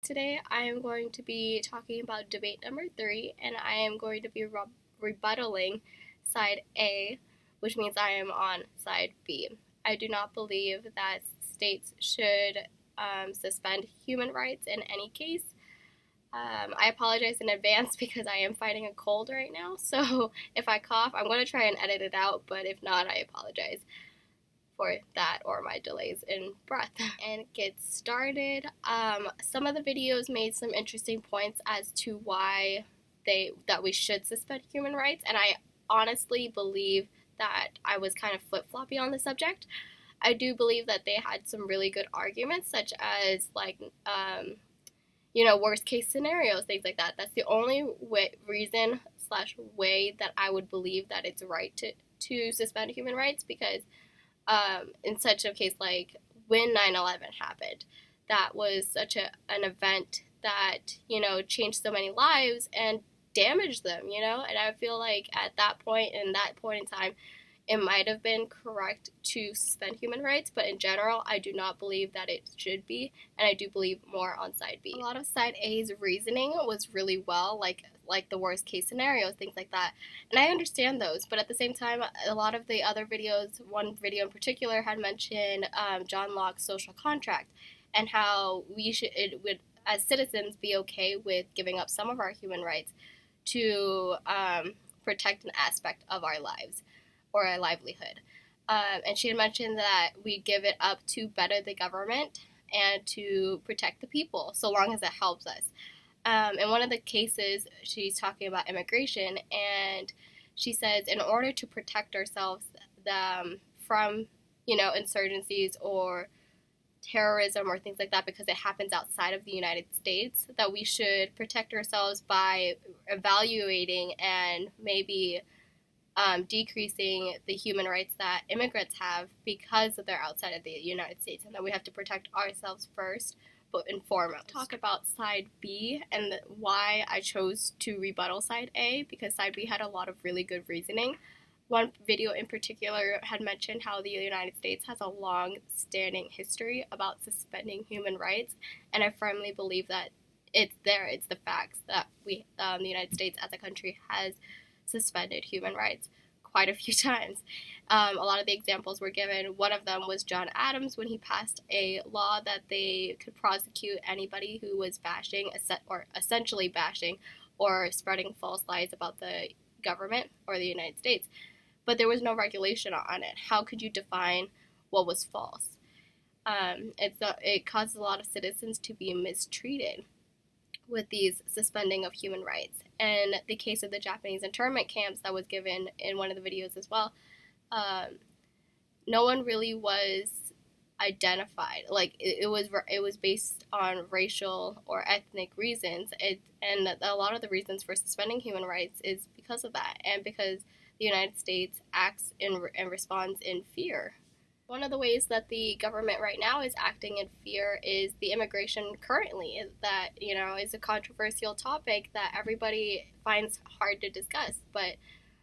Today I am going to be talking about debate number 3, and I am going to be rebuttaling side A, which means I am on side B. I do not believe that states should suspend human rights in any case. I apologize in advance because I am fighting a cold right now, so if I cough, I'm going to try and edit it out, but if not, I apologize for that or my delays in breath. And get started. Some of the videos made some interesting points as to why that we should suspend human rights, and I honestly believe that I was kind of flip-floppy on the subject. I do believe that they had some really good arguments, such as worst case scenarios, things like that. That's the only reason / way that I would believe that it's right to suspend human rights, because in such a case like when 9/11 happened, that was such an event that changed so many lives and damaged them, and I feel like at that point in time it might have been correct to suspend human rights, but in general, I do not believe that it should be, and I do believe more on side B. A lot of side A's reasoning was really well, like the worst case scenarios, things like that, and I understand those, but at the same time, a lot of the other videos, one video in particular had mentioned John Locke's social contract, and how it would, as citizens, be okay with giving up some of our human rights to protect an aspect of our lives or a livelihood. And she had mentioned that we give it up to better the government and to protect the people, so long as it helps us. In one of the cases, she's talking about immigration, and she says in order to protect ourselves from, insurgencies or terrorism or things like that, because it happens outside of the United States, that we should protect ourselves by evaluating and maybe decreasing the human rights that immigrants have because they're outside of the United States, and that we have to protect ourselves first, but and foremost. Talk about side B and why I chose to rebuttal side A, because side B had a lot of really good reasoning. One video in particular had mentioned how the United States has a long-standing history about suspending human rights, and I firmly believe that it's the facts that the United States as a country has suspended human rights quite a few times. A lot of the examples were given. One of them was John Adams, when he passed a law that they could prosecute anybody who was essentially bashing or spreading false lies about the government or the United States. But there was no regulation on it. How could you define what was false? It causes a lot of citizens to be mistreated with these suspending of human rights. And the case of the Japanese internment camps that was given in one of the videos as well, no one really was identified. Like it was based on racial or ethnic reasons, and a lot of the reasons for suspending human rights is because of that, and because the United States acts and responds in fear. One of the ways that the government right now is acting in fear is the immigration currently, that, is a controversial topic that everybody finds hard to discuss. But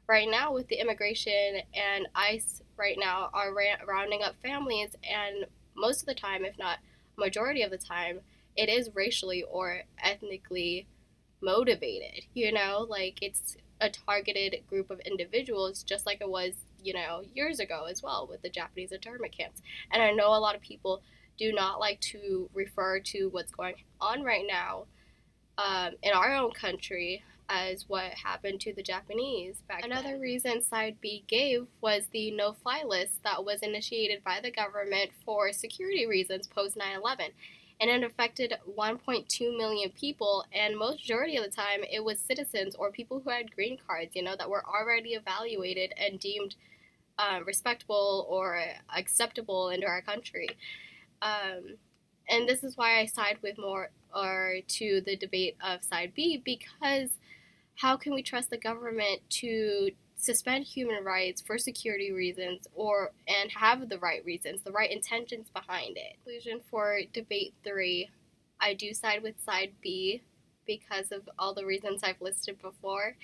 right now with the immigration and ICE right now are rounding up families, and most of the time, if not majority of the time, it is racially or ethnically motivated, it's a targeted group of individuals, just like it was years ago as well with the Japanese internment camps. And I know a lot of people do not like to refer to what's going on right now in our own country as what happened to the Japanese back then. Another reason side B gave was the no-fly list that was initiated by the government for security reasons post 9/11. And it affected 1.2 million people, and majority of the time it was citizens or people who had green cards, that were already evaluated and deemed respectable or acceptable into our country. And this is why I side with more or to the debate of side B, because how can we trust the government to suspend human rights for security reasons and have the right reasons, the right intentions behind it? Conclusion for debate 3, I do side with side B because of all the reasons I've listed before.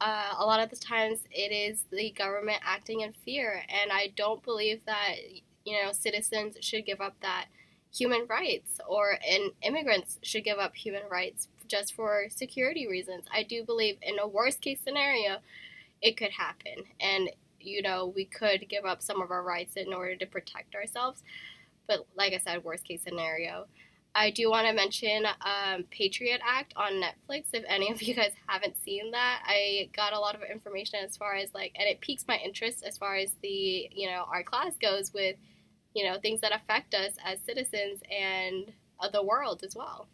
A lot of the times it is the government acting in fear, and I don't believe that citizens should give up that human rights, and immigrants should give up human rights just for security reasons. I do believe in a worst case scenario, it could happen. And, we could give up some of our rights in order to protect ourselves. But like I said, worst case scenario. I do want to mention Patriot Act on Netflix. If any of you guys haven't seen that, I got a lot of information as far as and it piques my interest as far as the, our class goes with, things that affect us as citizens and the world as well.